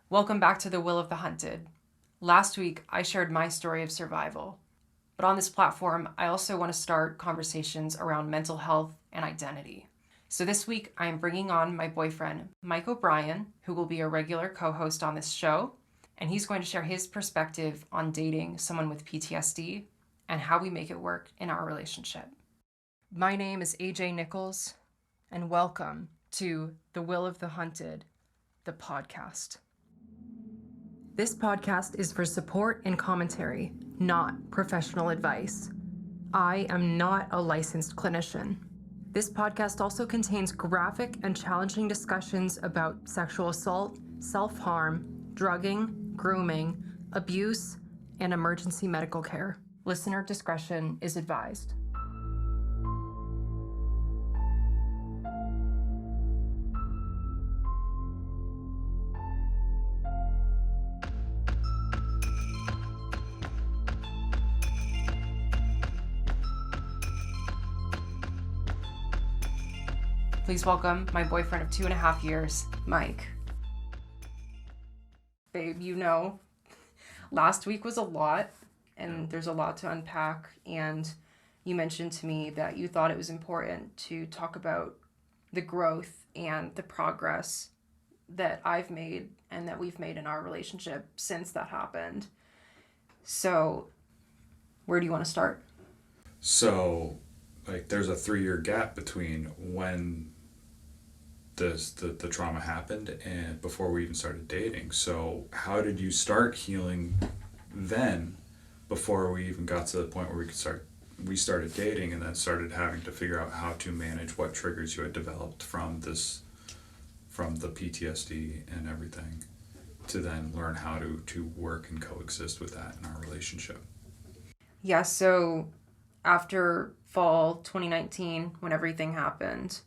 Welcome back to The Will of the Hunted. Last week, I shared my story of survival. But on this platform, I also want to start conversations around mental health and identity. So this week, I am bringing on my boyfriend, Mike O'Brien, who will be a regular co-host on this show. And he's going to share his perspective on dating someone with PTSD and how we make it work in our relationship. My name is AJ Nichols, and welcome to The Will of the Hunted, the podcast. This podcast is for support and commentary, not professional advice. I am not a licensed clinician. This podcast also contains graphic and challenging discussions about sexual assault, self-harm, drugging, grooming, abuse, and emergency medical care. Listener discretion is advised. Please welcome my boyfriend of 2.5 years, Mike. Babe, last week was a lot, and there's a lot to unpack, and you mentioned to me that you thought it was important to talk about the growth and the progress that I've made and that we've made in our relationship since that happened. So, where do you want to start? So, there's a 3-year gap between when the trauma happened and before we even started dating. So how did you start healing then, before we even got to the point where we started dating and then started having to figure out how to manage what triggers you had developed from the PTSD and everything, to then learn how to work and coexist with that in our relationship? Yeah, so after fall 2019, when everything happened,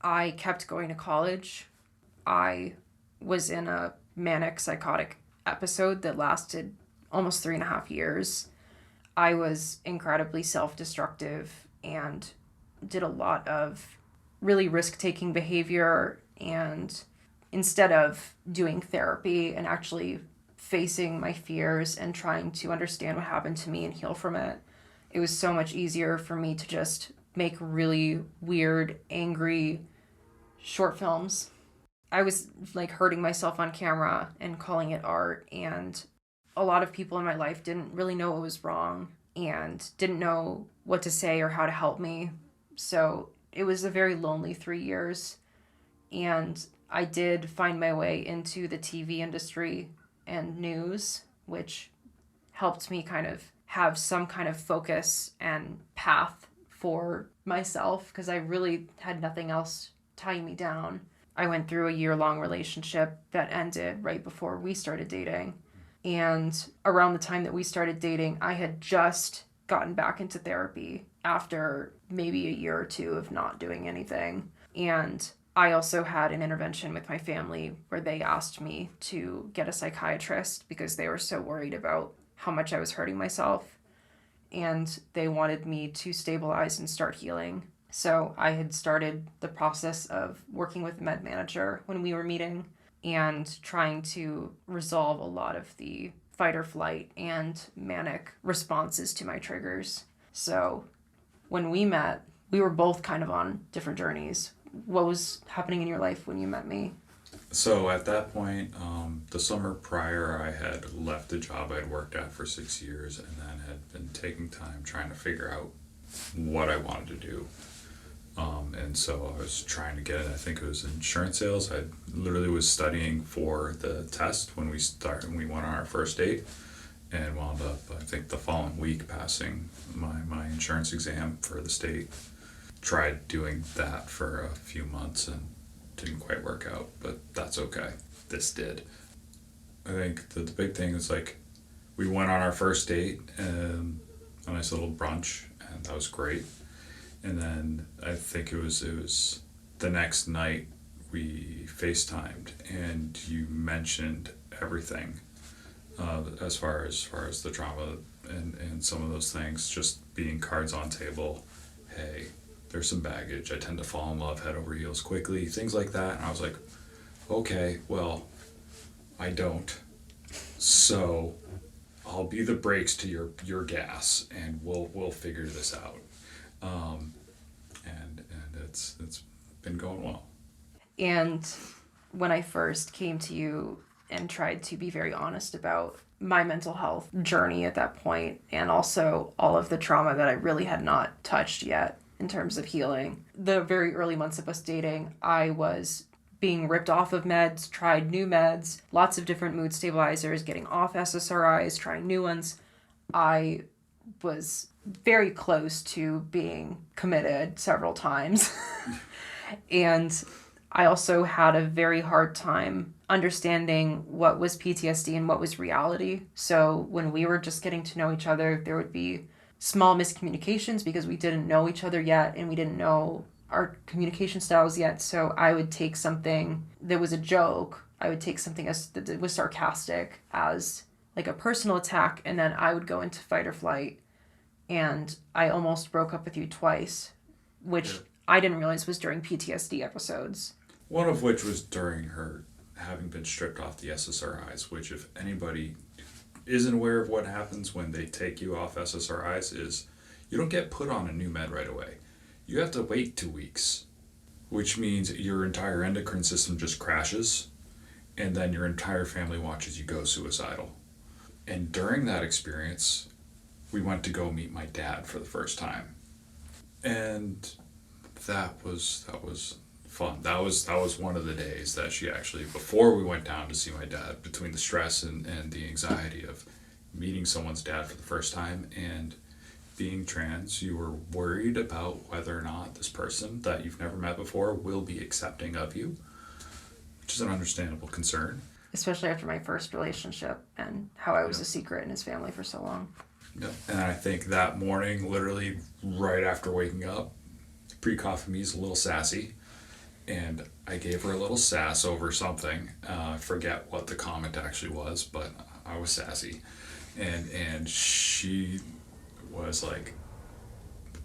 I kept going to college. I was in a manic psychotic episode that lasted almost 3.5 years. I was incredibly self-destructive and did a lot of really risk-taking behavior. And instead of doing therapy and actually facing my fears and trying to understand what happened to me and heal from it, it was so much easier for me to just make really weird, angry short films. I was hurting myself on camera and calling it art, and a lot of people in my life didn't really know what was wrong and didn't know what to say or how to help me. So it was a very lonely 3 years, and I did find my way into the TV industry and news, which helped me kind of have some kind of focus and path for myself, because I really had nothing else tying me down. I went through a year-long relationship that ended right before we started dating. And around the time that we started dating, I had just gotten back into therapy after maybe a year or two of not doing anything. And I also had an intervention with my family where they asked me to get a psychiatrist because they were so worried about how much I was hurting myself. And they wanted me to stabilize and start healing. So I had started the process of working with a med manager when we were meeting and trying to resolve a lot of the fight or flight and manic responses to my triggers. So when we met, we were both kind of on different journeys. What was happening in your life when you met me? So at that point, the summer prior, I had left the job I'd worked at for 6 years and then had been taking time trying to figure out what I wanted to do. And so I was trying to get, I think it was insurance sales. I literally was studying for the test when we went on our first date, and wound up, I think, the following week passing my insurance exam for the state. Tried doing that for a few months and didn't quite work out, but that's okay. This did. I think the big thing is we went on our first date and a nice little brunch, and that was great. And then I think it was the next night we FaceTimed, and you mentioned everything as far as the trauma and some of those things, just being cards on table. Hey, there's some baggage. I tend to fall in love head over heels quickly, things like that. And I was like, okay, well, I don't. So I'll be the brakes to your gas, and we'll figure this out. And it's been going well. And when I first came to you and tried to be very honest about my mental health journey at that point, and also all of the trauma that I really had not touched yet in terms of healing, the very early months of us dating, I was being ripped off of meds, tried new meds, lots of different mood stabilizers, getting off SSRIs, trying new ones. I was very close to being committed several times. And I also had a very hard time understanding what was PTSD and what was reality. So when we were just getting to know each other, there would be small miscommunications because we didn't know each other yet and we didn't know our communication styles yet. So I would take something that was a joke, I would take something that was sarcastic as like a personal attack, and then I would go into fight or flight. And I almost broke up with you twice, which I didn't realize was during PTSD episodes. One of which was during her having been stripped off the SSRIs, which if anybody isn't aware of what happens when they take you off SSRIs is you don't get put on a new med right away. You have to wait 2 weeks, which means your entire endocrine system just crashes, and then your entire family watches you go suicidal. And during that experience, we went to go meet my dad for the first time. And that was fun. That was one of the days that she actually, before we went down to see my dad, between the stress and the anxiety of meeting someone's dad for the first time and being trans, you were worried about whether or not this person that you've never met before will be accepting of you, which is an understandable concern. Especially after my first relationship and how I was a secret in his family for so long. Yeah. And I think that morning, literally right after waking up, pre-coffee me's a little sassy, and I gave her a little sass over something. I forget what the comment actually was, but I was sassy, and she was like,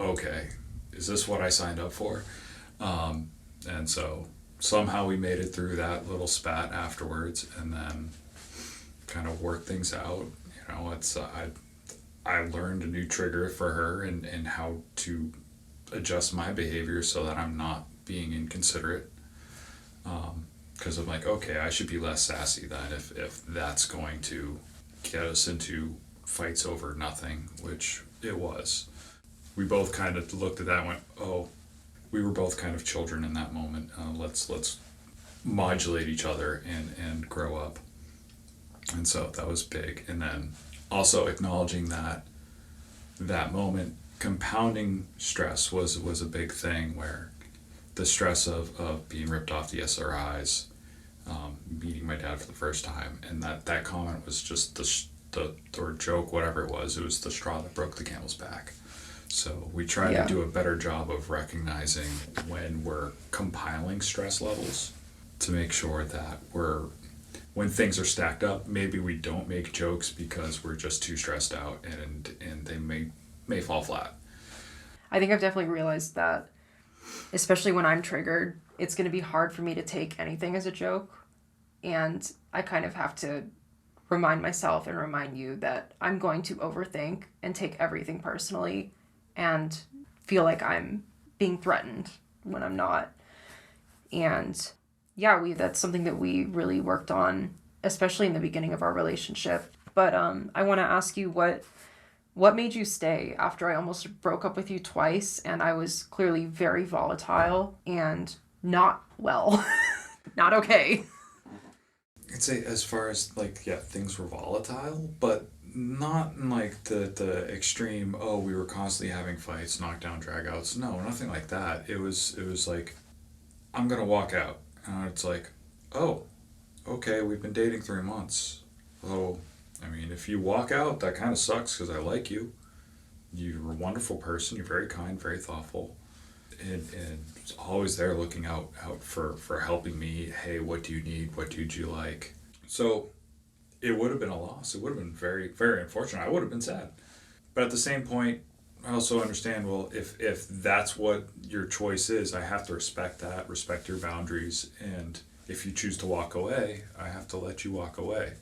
"Okay, is this what I signed up for?" And so somehow we made it through that little spat afterwards, and then kind of worked things out. You know, it's I learned a new trigger for her and how to adjust my behavior so that I'm not being inconsiderate. Because I'm like, okay, I should be less sassy then if that's going to get us into fights over nothing, which it was. We both kind of looked at that and went, oh, we were both kind of children in that moment. Let's modulate each other and grow up. And so that was big. And then also acknowledging that moment, compounding stress was a big thing, where the stress of being ripped off the SRIs, meeting my dad for the first time, and that comment was just the or joke, whatever it was the straw that broke the camel's back. So we try to do a better job of recognizing when we're compiling stress levels to make sure that when things are stacked up, maybe we don't make jokes because we're just too stressed out and they may fall flat. I think I've definitely realized that, especially when I'm triggered, it's going to be hard for me to take anything as a joke. And I kind of have to remind myself and remind you that I'm going to overthink and take everything personally and feel like I'm being threatened when I'm not. And yeah, that's something that we really worked on, especially in the beginning of our relationship. But I want to ask you what made you stay after I almost broke up with you twice and I was clearly very volatile and not well. Not okay. I'd say as far as things were volatile, but not in the extreme, oh, we were constantly having fights, knockdown, dragouts. No, nothing like that. It was like, I'm gonna walk out. And it's like, oh, okay, we've been dating 3 months. Oh, I mean, if you walk out, that kind of sucks because I like you. You're a wonderful person. You're very kind, very thoughtful. And always there looking out for helping me. Hey, what do you need? What did you like? So it would have been a loss. It would have been very, very unfortunate. I would have been sad. But at the same point, I also understand, well, if that's what your choice is, I have to respect that, respect your boundaries, and If you choose to walk away, I have to let you walk away.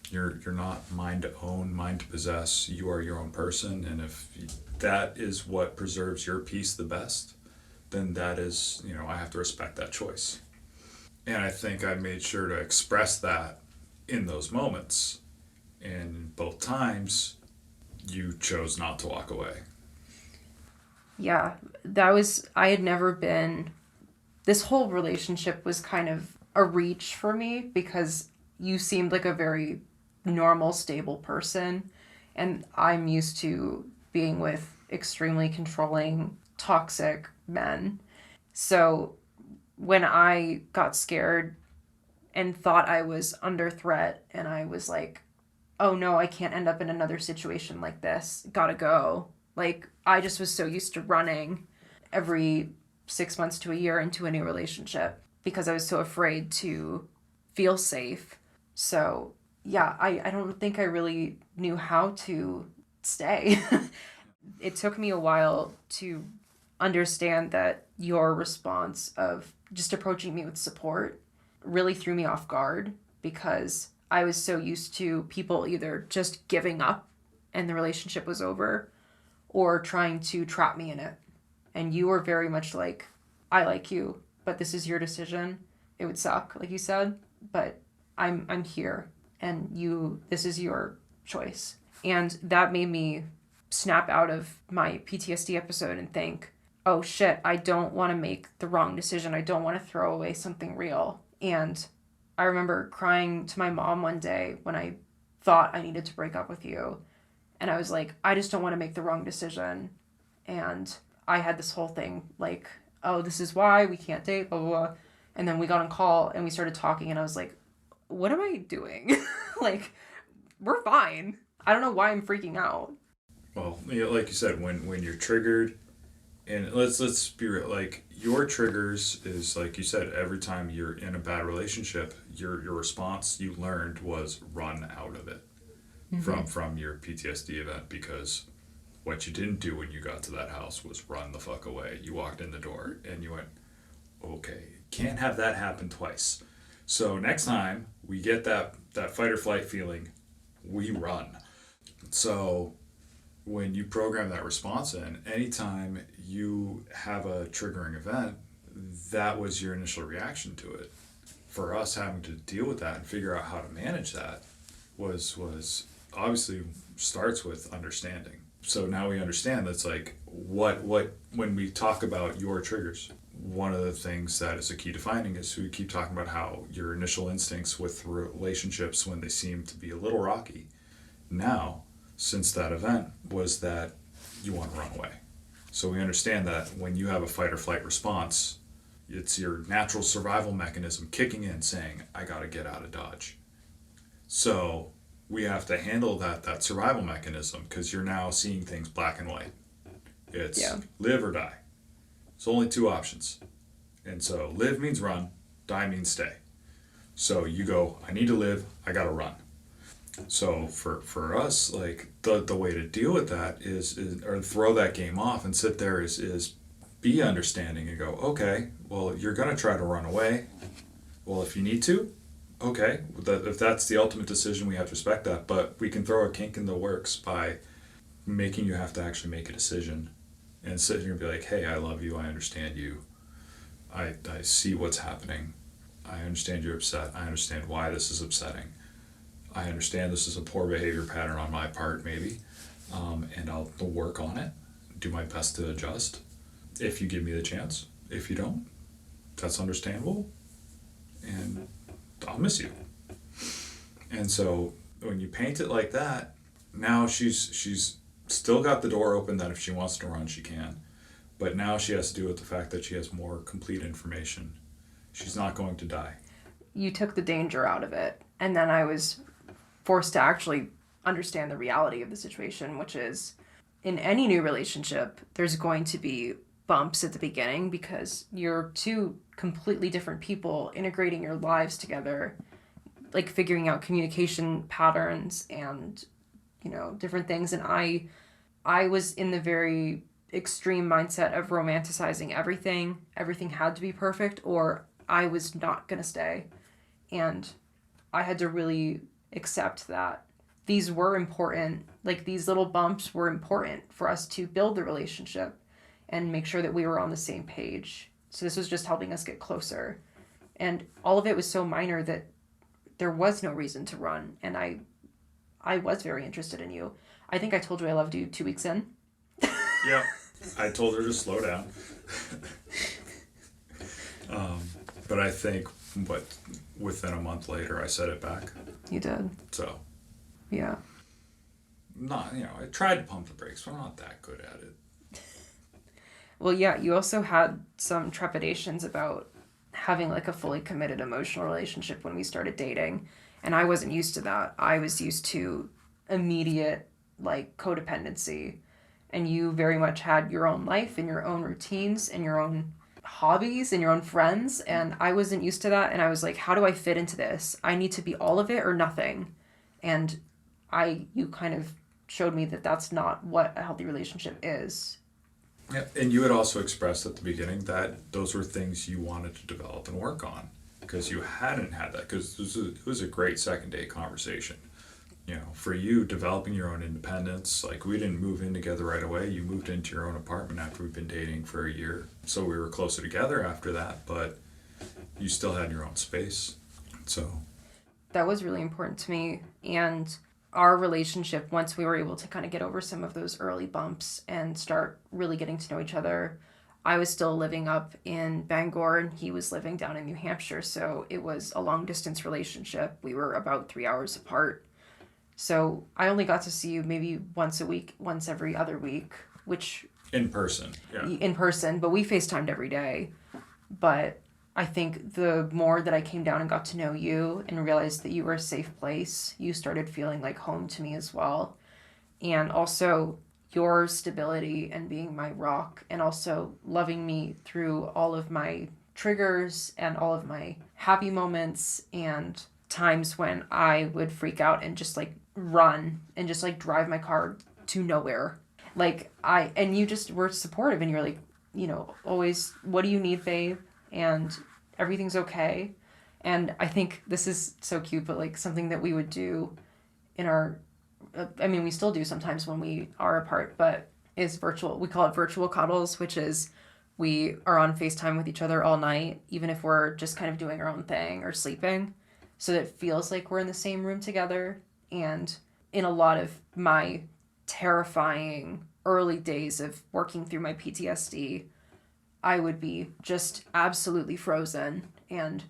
You're not mine to own, mine to possess. You are your own person, and if that is what preserves your peace the best, then that is, I have to respect that choice. And I think I made sure to express that in those moments. And both times, you chose not to walk away. Yeah, I had never been, this whole relationship was kind of a reach for me because you seemed like a very normal, stable person. And I'm used to being with extremely controlling, toxic men. So when I got scared and thought I was under threat and I was like, oh no, I can't end up in another situation like this, gotta go. Like, I just was so used to running every 6 months to a year into a new relationship because I was so afraid to feel safe. So, yeah, I don't think I really knew how to stay. It took me a while to understand that your response of just approaching me with support really threw me off guard because I was so used to people either just giving up and the relationship was over or trying to trap me in it. And you were very much like, I like you, but this is your decision. It would suck, like you said, but I'm here and this is your choice. And that made me snap out of my PTSD episode and think, oh shit, I don't want to make the wrong decision. I don't want to throw away something real. And I remember crying to my mom one day when I thought I needed to break up with you. And I was like, I just don't want to make the wrong decision. And I had this whole thing like, oh, this is why we can't date, blah, blah, blah. And then we got on call and we started talking and I was like, what am I doing? Like, we're fine. I don't know why I'm freaking out. Well, like you said, when you're triggered, and let's be real, like your triggers is like you said, every time you're in a bad relationship, your response you learned was run out of it. Mm-hmm. from your PTSD event, because what you didn't do when you got to that house was run the fuck away. You walked in the door and you went, okay, can't have that happen twice. So next time we get that fight or flight feeling, we run. So when you program that response in, anytime you have a triggering event, that was your initial reaction to it. For us having to deal with that and figure out how to manage that was obviously starts with understanding. So now we understand that's like what when we talk about your triggers, one of the things that is a key defining is we keep talking about how your initial instincts with relationships when they seem to be a little rocky. Now, since that event was that you want to run away. So we understand that when you have a fight or flight response, it's your natural survival mechanism kicking in saying, I got to get out of Dodge. So we have to handle that survival mechanism because you're now seeing things black and white. It's live or die. It's only two options. And so live means run, die means stay. So you go, I need to live, I got to run. So for us, like the way to deal with that is or throw that game off and sit there is be understanding and go, okay, well, you're going to try to run away. Well, if you need to, okay, if that's the ultimate decision, we have to respect that. But we can throw a kink in the works by making you have to actually make a decision and sit here and be like, hey, I love you. I understand you. I see what's happening. I understand you're upset. I understand why this is upsetting. I understand this is a poor behavior pattern on my part, maybe. And I'll work on it, do my best to adjust if you give me the chance. If you don't, that's understandable. And I'll miss you. And so when you paint it like that, now she's still got the door open that if she wants to run, she can. But now she has to deal with the fact that she has more complete information. She's not going to die. You took the danger out of it. And then I was forced to actually understand the reality of the situation, which is in any new relationship, there's going to be bumps at the beginning because you're two completely different people integrating your lives together, like figuring out communication patterns and, different things. And I was in the very extreme mindset of romanticizing everything. Everything had to be perfect or I was not going to stay. And I had to really accept that these were important. Like, these little bumps were important for us to build the relationship and make sure that we were on the same page. So this was just helping us get closer. And all of it was so minor that there was no reason to run. And I was very interested in you. I think I told you I loved you 2 weeks in. Yep. I told her to slow down. But I think, within a month later, I said it back. You did. So. Yeah. I tried to pump the brakes, but I'm not that good at it. Well, yeah, you also had some trepidations about having like a fully committed emotional relationship when we started dating. And I wasn't used to that. I was used to immediate like codependency. And you very much had your own life and your own routines and your own hobbies and your own friends. And I wasn't used to that. And I was like, how do I fit into this? I need to be all of it or nothing. And you kind of showed me that that's not what a healthy relationship is. Yeah, and you had also expressed at the beginning that those were things you wanted to develop and work on because you hadn't had that, because it was a great second date conversation. For you, developing your own independence, like we didn't move in together right away. You moved into your own apartment after we've been dating for a year. So we were closer together after that, but you still had your own space. So that was really important to me. And our relationship, once we were able to kind of get over some of those early bumps and start really getting to know each other, I was still living up in Bangor and he was living down in New Hampshire. So it was a long distance relationship. We were about 3 hours apart. So I only got to see you maybe once a week, once every other week, which... In person, yeah. In person, but we FaceTimed every day. But I think the more that I came down and got to know you and realized that you were a safe place, you started feeling like home to me as well. And also your stability and being my rock and also loving me through all of my triggers and all of my happy moments and times when I would freak out and just like run and just like drive my car to nowhere. And you just were supportive and you're like, always, what do you need, babe? And everything's okay. And I think this is so cute, but like something that we would do in our, we still do sometimes when we are apart, but is virtual. We call it virtual cuddles, which is we are on FaceTime with each other all night, even if we're just kind of doing our own thing or sleeping. So that it feels like we're in the same room together. And in a lot of my terrifying early days of working through my PTSD, I would be just absolutely frozen. And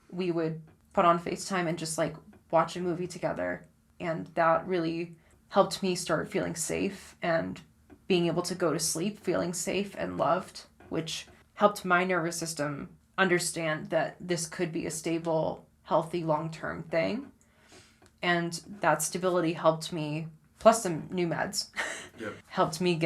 we would put on FaceTime and just like watch a movie together. And that really helped me start feeling safe and being able to go to sleep feeling safe and loved, which helped my nervous system understand that this could be a stable, healthy, long-term thing. And that stability helped me, plus some new meds, yep. helped me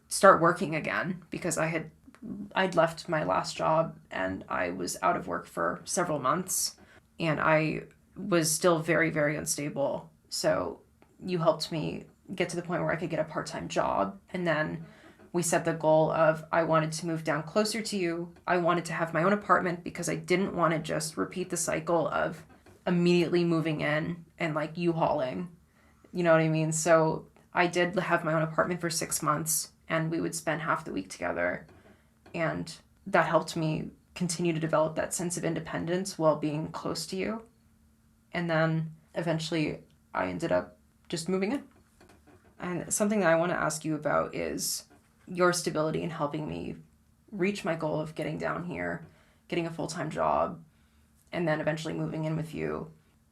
start working again because I'd left my last job and I was out of work for several months and I was still very, very unstable. So you helped me get to the point where I could get a part-time job. And then we set the goal of I wanted to move down closer to you. I wanted to have my own apartment because I didn't want to just repeat the cycle of immediately moving in and like U-hauling. You know what I mean? So I did have my own apartment for 6 months and we would spend half the week together. And that helped me continue to develop that sense of independence while being close to you. And then eventually I ended up just moving in. And something that I want to ask you about is your stability in helping me reach my goal of getting down here, getting a full-time job, and then eventually moving in with you.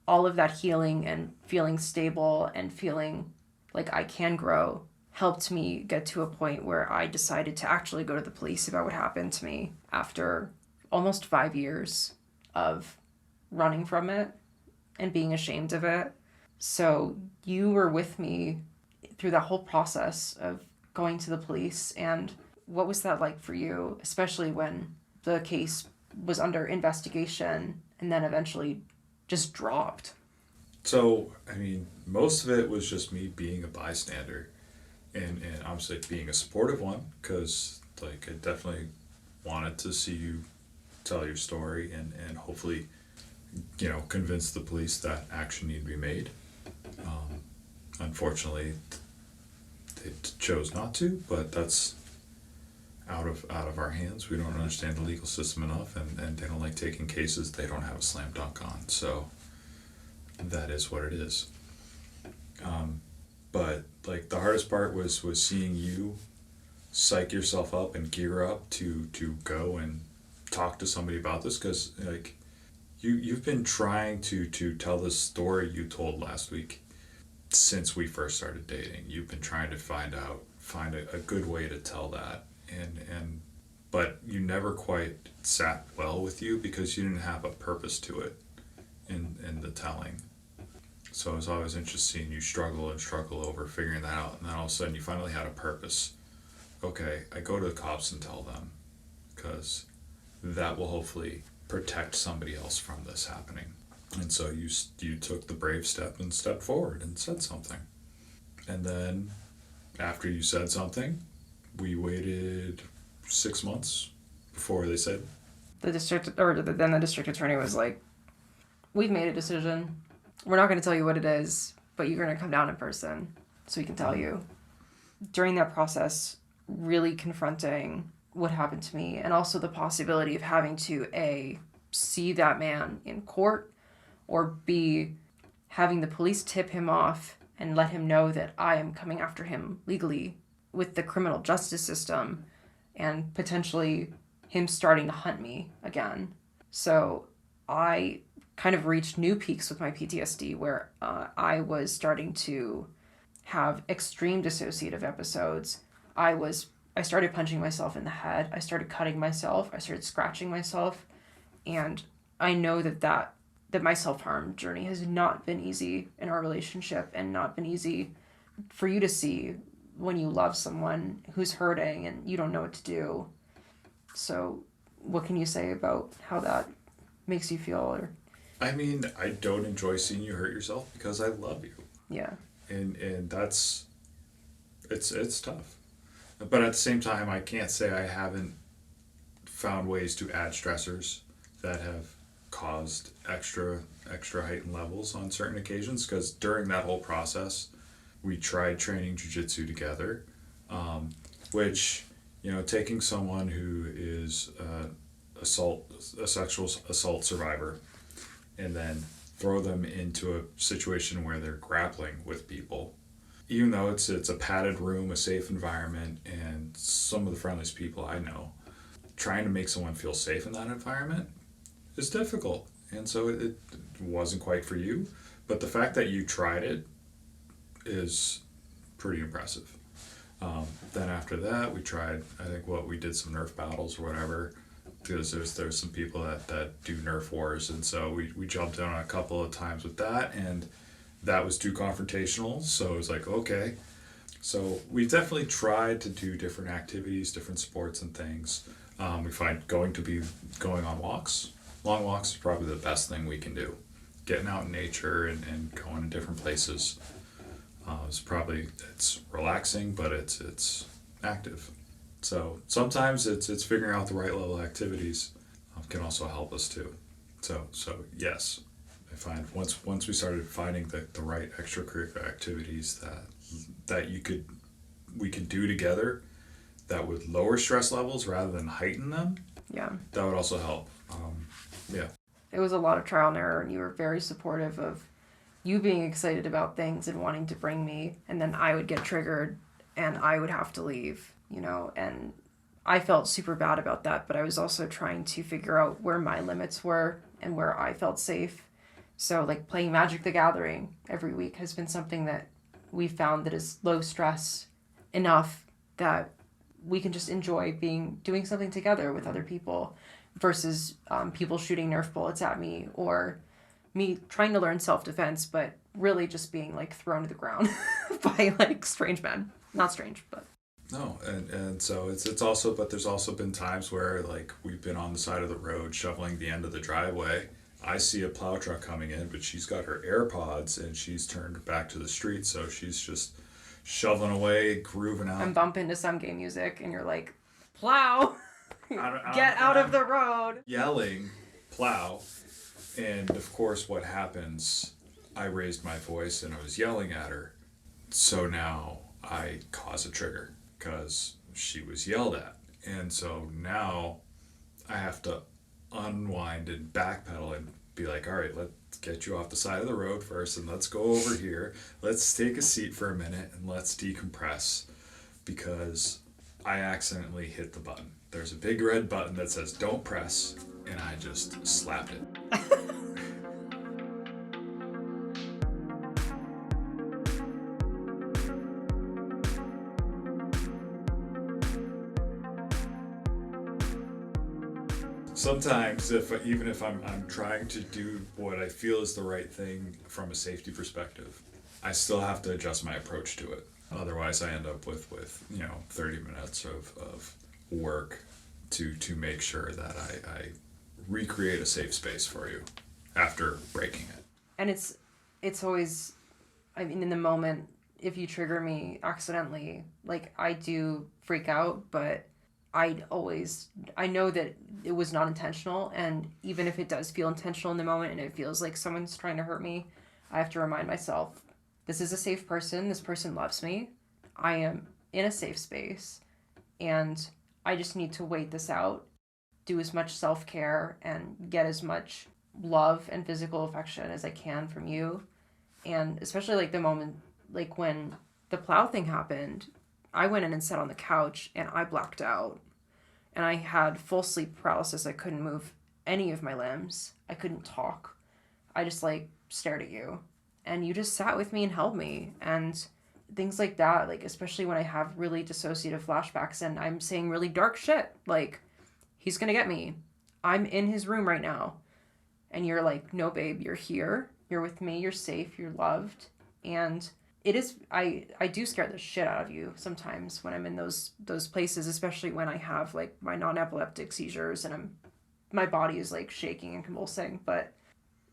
All of that healing and feeling stable and feeling like I can grow helped me get to a point where I decided to actually go to the police about what happened to me after almost 5 years of running from it and being ashamed of it. So you were with me through that whole process of going to the police. And what was that like for you, especially when the case was under investigation and then eventually just dropped? So, most of it was just me being a bystander and obviously being a supportive one because, I definitely wanted to see you tell your story and hopefully, convince the police that action need to be made. Unfortunately, they chose not to, but that's out of our hands. We don't understand the legal system enough, and they don't like taking cases they don't have a slam dunk on. So that is what it is. But like the hardest part was seeing you psych yourself up and gear up to go and talk to somebody about this, because like you've been trying to tell this story you told last week since we first started dating. You've been trying to find a good way to tell that, and but you never quite sat well with you because you didn't have a purpose to it in the telling. So it was always interesting seeing you struggle over figuring that out, and then all of a sudden you finally had a purpose. Okay, I go to the cops and tell them, because that will hopefully protect somebody else from this happening. And so you took the brave step and stepped forward and said something. And then after you said something, we waited 6 months before they said. Then the district attorney was like, "We've made a decision. We're not going to tell you what it is, but you're going to come down in person so we can tell you." During that process, really confronting what happened to me, and also the possibility of having to A, see that man in court, or B, having the police tip him off and let him know that I am coming after him legally with the criminal justice system, and potentially him starting to hunt me again. So I kind of reached new peaks with my PTSD, where I was starting to have extreme dissociative episodes. I started punching myself in the head. I started cutting myself. I started scratching myself. And I know that my self-harm journey has not been easy in our relationship, and not been easy for you to see when you love someone who's hurting and you don't know what to do. So what can you say about how that makes you feel? Or I mean, I don't enjoy seeing you hurt yourself because I love you. Yeah. And that's, it's tough. But at the same time, I can't say I haven't found ways to add stressors that have caused extra heightened levels on certain occasions, because during that whole process, we tried training jiu-jitsu together, which, taking someone who is a sexual assault survivor, and then throw them into a situation where they're grappling with people, even though it's a padded room, a safe environment, and some of the friendliest people I know, trying to make someone feel safe in that environment is difficult. And so it wasn't quite for you, but the fact that you tried it is pretty impressive. Then after that, we tried, we did some Nerf battles or whatever, because there's some people that do Nerf wars, and so we jumped in on a couple of times with that, and that was too confrontational, so it was like, okay. So we definitely tried to do different activities, different sports and things. We find going on walks. Long walks is probably the best thing we can do. Getting out in nature and going to different places. It's relaxing, but it's active. So sometimes it's figuring out the right level of activities can also help us too. So yes, I find once we started finding the right extracurricular activities that we could do together that would lower stress levels rather than heighten them. Yeah. That would also help. Yeah. It was a lot of trial and error, and you were very supportive of you being excited about things and wanting to bring me, and then I would get triggered and I would have to leave, and I felt super bad about that, but I was also trying to figure out where my limits were and where I felt safe. So like playing Magic the Gathering every week has been something that we found that is low stress enough that we can just enjoy doing something together with other people, versus people shooting Nerf bullets at me, or me trying to learn self-defense, but really just being like thrown to the ground by like strange men. Not strange, but. No, and so it's also, but there's also been times where like we've been on the side of the road shoveling the end of the driveway. I see a plow truck coming in, but she's got her AirPods and she's turned back to the street, so she's just shoveling away, grooving out. And bump into some gay music and you're like, plow. Get out of the road. Yelling, plow. And of course, what happens, I raised my voice and I was yelling at her. So now I cause a trigger because she was yelled at. And so now I have to unwind and backpedal and be like, all right, let's get you off the side of the road first and let's go over here. Let's take a seat for a minute and let's decompress because I accidentally hit the button. There's a big red button that says don't press, and I just slapped it. Sometimes, even if I'm trying to do what I feel is the right thing from a safety perspective, I still have to adjust my approach to it. Otherwise, I end up with 30 minutes of work to make sure that I recreate a safe space for you after breaking it. And it's always, I mean, in the moment, if you trigger me accidentally, like, I do freak out, but I know that it was not intentional, and even if it does feel intentional in the moment and it feels like someone's trying to hurt me, I have to remind myself, this is a safe person, this person loves me, I am in a safe space, and I just need to wait this out, do as much self-care, and get as much love and physical affection as I can from you. And especially like the moment, like when the plow thing happened, I went in and sat on the couch and I blacked out. And I had full sleep paralysis. I couldn't move any of my limbs. I couldn't talk. I just like stared at you. And you just sat with me and held me. And things like that, like especially when I have really dissociative flashbacks and I'm saying really dark shit, like, he's gonna get me. I'm in his room right now. And you're like, no, babe, you're here. You're with me. You're safe. You're loved. And it is, I do scare the shit out of you sometimes when I'm in those places, especially when I have like my non-epileptic seizures and my body is like shaking and convulsing. But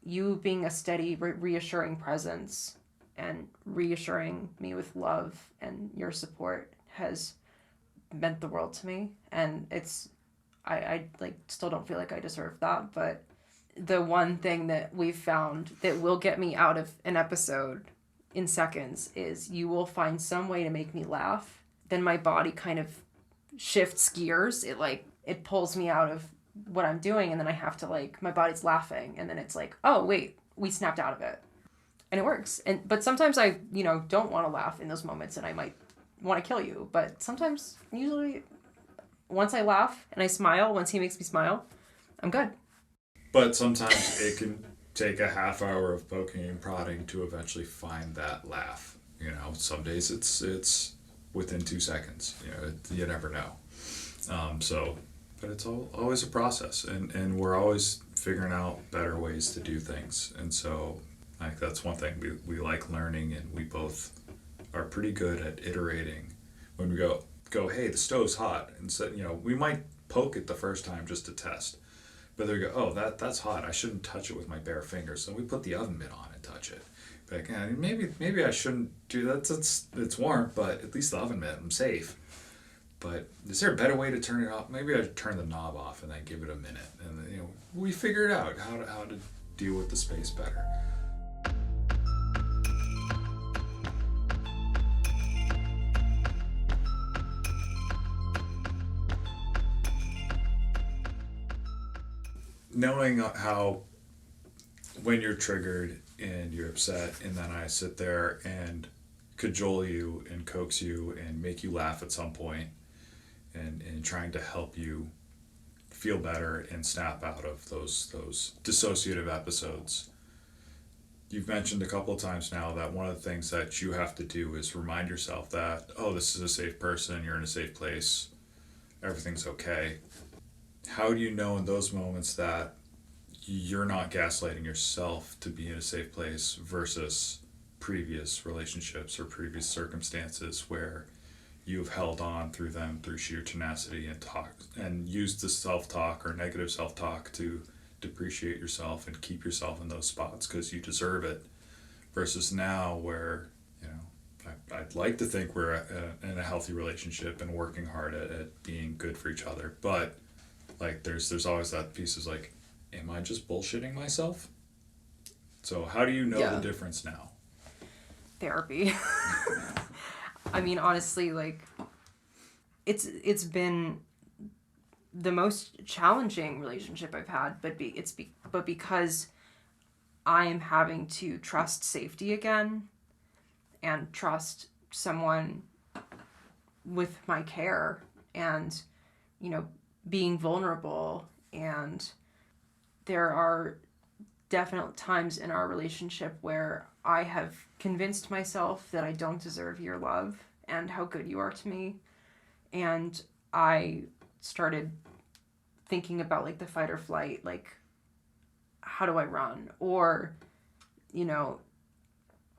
you being a steady, reassuring presence and reassuring me with love and your support has meant the world to me. And I like still don't feel like I deserve that, but the one thing that we've found that will get me out of an episode in seconds is you will find some way to make me laugh. Then my body kind of shifts gears. It pulls me out of what I'm doing, and then I have to my body's laughing, and then it's like, oh wait, we snapped out of it. And it works. But sometimes I, don't want to laugh in those moments and I might want to kill you. But sometimes, usually, once I laugh and I smile, once he makes me smile, I'm good. But sometimes it can take a half hour of poking and prodding to eventually find that laugh. Some days it's within 2 seconds. You never know. But it's always a process, and we're always figuring out better ways to do things. And so, that's one thing we like learning, and we both are pretty good at iterating. When we go, hey, the stove's hot, and so we might poke it the first time just to test. But they go, oh, that's hot. I shouldn't touch it with my bare fingers. So we put the oven mitt on and touch it. Like, maybe I shouldn't do that. It's warm, but at least the oven mitt, I'm safe. But is there a better way to turn it off? Maybe I turn the knob off and then give it a minute. And we figure it out how to deal with the space better. Knowing how when you're triggered and you're upset, and then I sit there and cajole you and coax you and make you laugh at some point, and trying to help you feel better and snap out of those dissociative episodes. You've mentioned a couple of times now that one of the things that you have to do is remind yourself that, oh, this is a safe person, you're in a safe place, everything's okay. How do you know in those moments that you're not gaslighting yourself to be in a safe place versus previous relationships or previous circumstances where you've held on through them through sheer tenacity and talk and used the self-talk or negative self-talk to depreciate yourself and keep yourself in those spots because you deserve it, versus now where I'd like to think we're in a healthy relationship and working hard at being good for each other, but Like there's always that piece is like, am I just bullshitting myself? So how do you know the difference now? Therapy. I mean, honestly, like, it's been the most challenging relationship I've had, but because I am having to trust safety again and trust someone with my care and, you know, being vulnerable. And there are definite times in our relationship where I have convinced myself that I don't deserve your love and how good you are to me. And I started thinking about like the fight or flight, like, how do I run? Or, you know,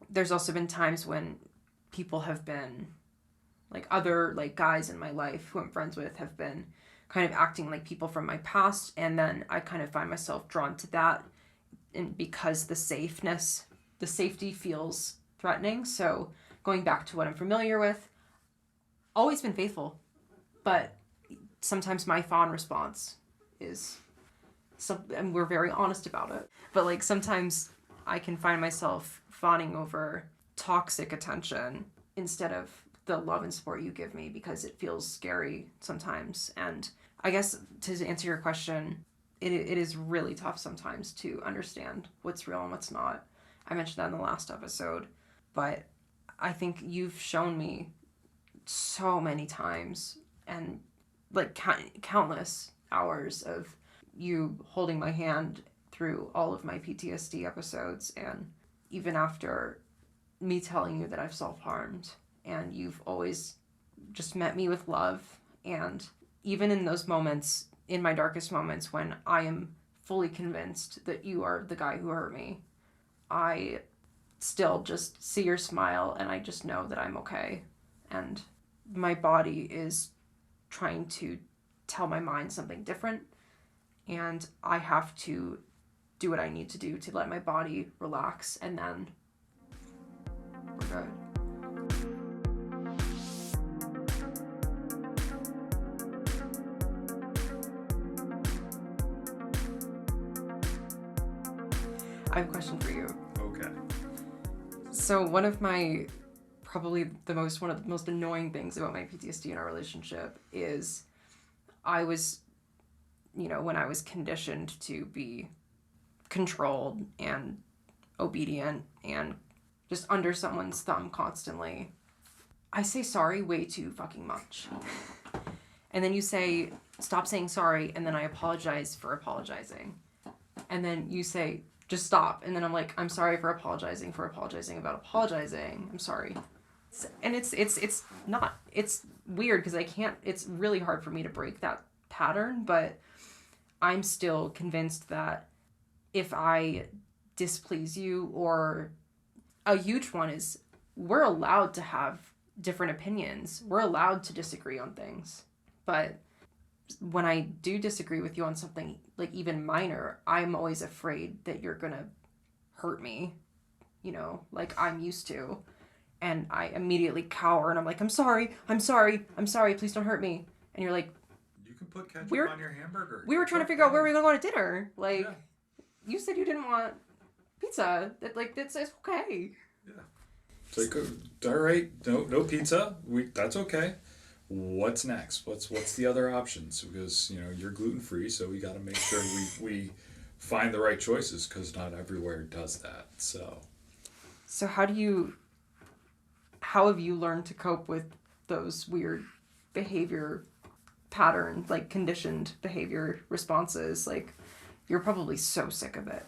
there's also been times when people have been, like, other like guys in my life who I'm friends with have been kind of acting like people from my past, and then I kind of find myself drawn to that, and because the safety feels threatening. So going back to what I'm familiar with, always been faithful, but sometimes my fawn response is and we're very honest about it, but like sometimes I can find myself fawning over toxic attention instead of the love and support you give me, because it feels scary sometimes. And I guess to answer your question, it is really tough sometimes to understand what's real and what's not. I mentioned that in the last episode, but I think you've shown me so many times, and like countless hours of you holding my hand through all of my PTSD episodes, and even after me telling you that I've self-harmed, and you've always just met me with love. And even in those moments, in my darkest moments, when I am fully convinced that you are the guy who hurt me, I still just see your smile and I just know that I'm okay. And my body is trying to tell my mind something different, and I have to do what I need to do to let my body relax, and then we're good. I have a question for you. Okay. So one of the most annoying things about my PTSD in our relationship is I was, when I was conditioned to be controlled and obedient and just under someone's thumb constantly, I say sorry way too fucking much. And then you say, stop saying sorry, and then I apologize for apologizing. And then you say, just stop. And then I'm like, I'm sorry for apologizing about apologizing. I'm sorry. And it's weird because it's really hard for me to break that pattern, but I'm still convinced that if I displease you, or a huge one is, we're allowed to have different opinions. We're allowed to disagree on things. But when I do disagree with you on something, like even minor, I'm always afraid that you're going to hurt me, like I'm used to. And I immediately cower and I'm like, I'm sorry, please don't hurt me. And you're like, you can put ketchup on your hamburger. We were trying to figure out where we were going to go to dinner. Like, yeah. You said you didn't want pizza. It's okay. Yeah. It's like, all right, no pizza. That's okay. What's next? What's the other options? Because you're gluten free, so we got to make sure we find the right choices, because not everywhere does that. So how have you learned to cope with those weird behavior patterns, like conditioned behavior responses? Like, you're probably so sick of it.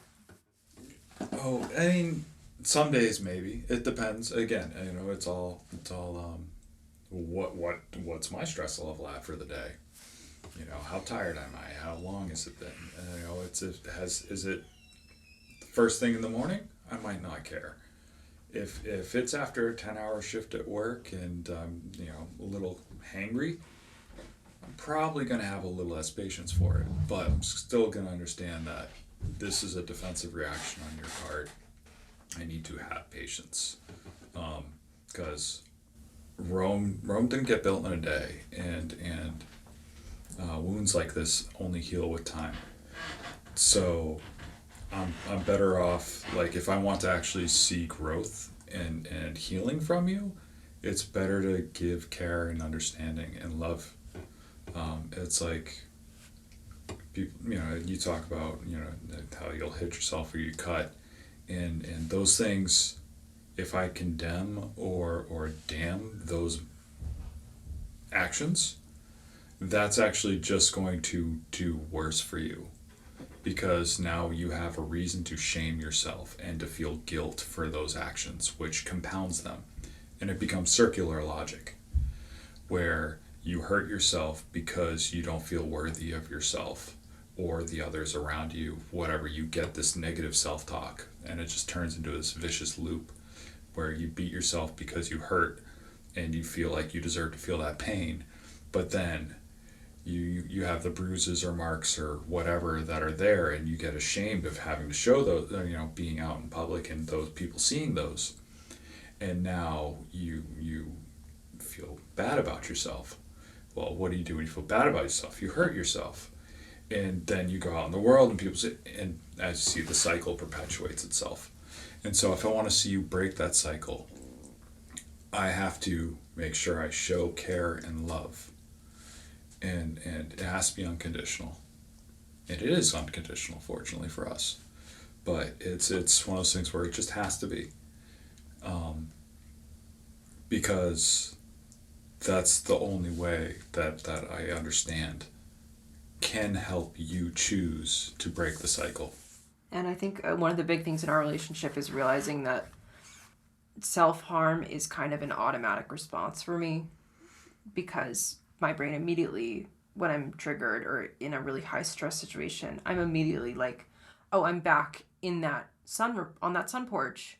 Oh, I mean, some days maybe. It depends. Again, it's all what's my stress level at for the day? How tired am I? How long has it been? Is it the first thing in the morning? I might not care. If it's after a 10-hour shift at work and I'm a little hangry, I'm probably going to have a little less patience for it. But I'm still going to understand that this is a defensive reaction on your part. I need to have patience, because Rome didn't get built in a day, and wounds like this only heal with time. So I'm better off, like, if I want to actually see growth and healing from you, it's better to give care and understanding and love. It's like, people, you talk about, how you'll hit yourself or you cut, and those things, if I condemn or damn those actions, that's actually just going to do worse for you, because now you have a reason to shame yourself and to feel guilt for those actions, which compounds them. And it becomes circular logic, where you hurt yourself because you don't feel worthy of yourself or the others around you, whatever. You get this negative self-talk, and it just turns into this vicious loop where you beat yourself because you hurt and you feel like you deserve to feel that pain, but then you have the bruises or marks or whatever that are there, and you get ashamed of having to show those, being out in public and those people seeing those, and now you feel bad about yourself. Well, what do you do when you feel bad about yourself? You hurt yourself, and then you go out in the world and people say, and as you see, the cycle perpetuates itself. And so if I want to see you break that cycle, I have to make sure I show care and love. And it has to be unconditional. And it is unconditional, fortunately for us. But it's one of those things where it just has to be. Because that's the only way that I understand can help you choose to break the cycle. And I think one of the big things in our relationship is realizing that self-harm is kind of an automatic response for me, because my brain immediately, when I'm triggered or in a really high stress situation, I'm immediately like, oh, I'm back in that on that sun porch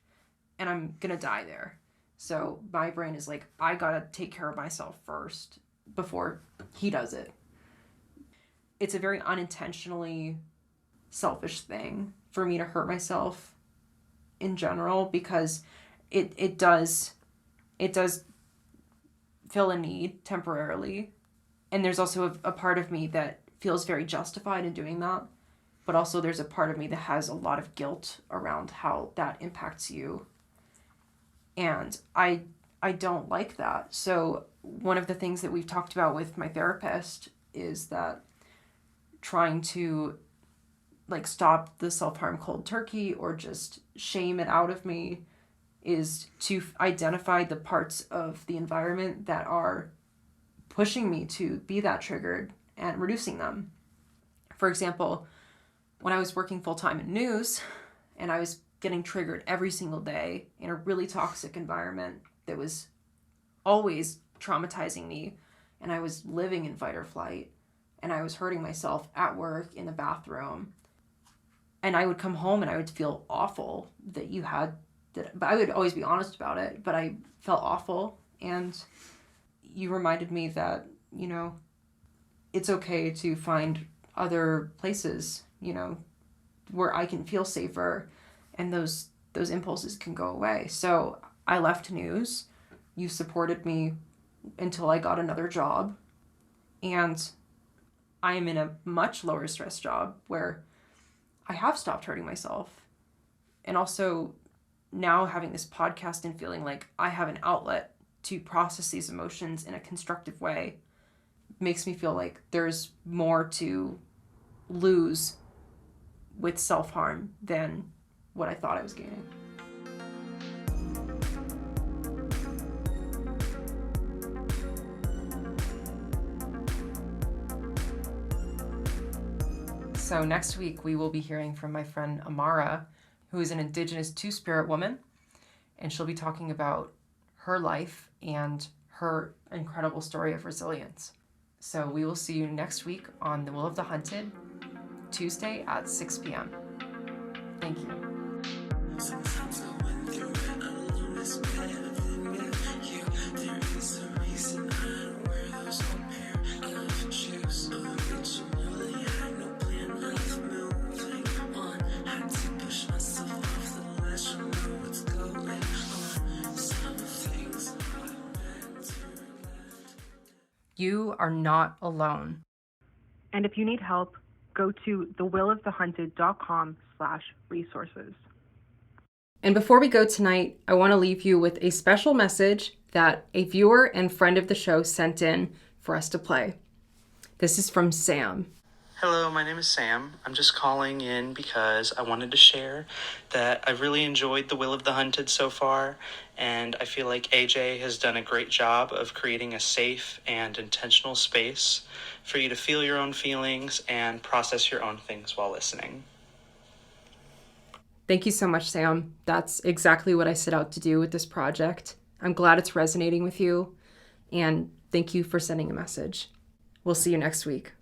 and I'm gonna die there. So my brain is like, I gotta take care of myself first before he does it. It's a very unintentionally selfish thing for me to hurt myself in general, because it does fill a need temporarily. And there's also a part of me that feels very justified in doing that. But also there's a part of me that has a lot of guilt around how that impacts you. And I don't like that. So one of the things that we've talked about with my therapist is that trying to like stop the self-harm cold turkey or just shame it out of me is to identify the parts of the environment that are pushing me to be that triggered and reducing them. For example, when I was working full-time in news and I was getting triggered every single day in a really toxic environment that was always traumatizing me, and I was living in fight or flight, and I was hurting myself at work, in the bathroom, and I would come home and I would feel awful that but I would always be honest about it, but I felt awful. And you reminded me that, it's okay to find other places, where I can feel safer, and those impulses can go away. So I left news. You supported me until I got another job. And I am in a much lower stress job where I have stopped hurting myself. And also now having this podcast and feeling like I have an outlet to process these emotions in a constructive way makes me feel like there's more to lose with self-harm than what I thought I was gaining. So next week we will be hearing from my friend Amara, who is an Indigenous Two-Spirit woman, and she'll be talking about her life and her incredible story of resilience. So we will see you next week on The Will of the Hunted, Tuesday at 6 p.m. Thank you. Sometimes I went through it alone, it's better than with you. There is a reason I don't wear those old pair of shoes. Oh, did you know that I had no plan of moving on? Had to push myself off the ledge to know what's going on. Some things I meant to let. You are not alone. And if you need help, go to thewillofthehunted.com/resources. And before we go tonight, I want to leave you with a special message that a viewer and friend of the show sent in for us to play. This is from Sam. Hello, my name is Sam. I'm just calling in because I wanted to share that I've really enjoyed The Will of the Hunted so far, and I feel like AJ has done a great job of creating a safe and intentional space for you to feel your own feelings and process your own things while listening. Thank you so much, Sam. That's exactly what I set out to do with this project. I'm glad it's resonating with you, and thank you for sending a message. We'll see you next week.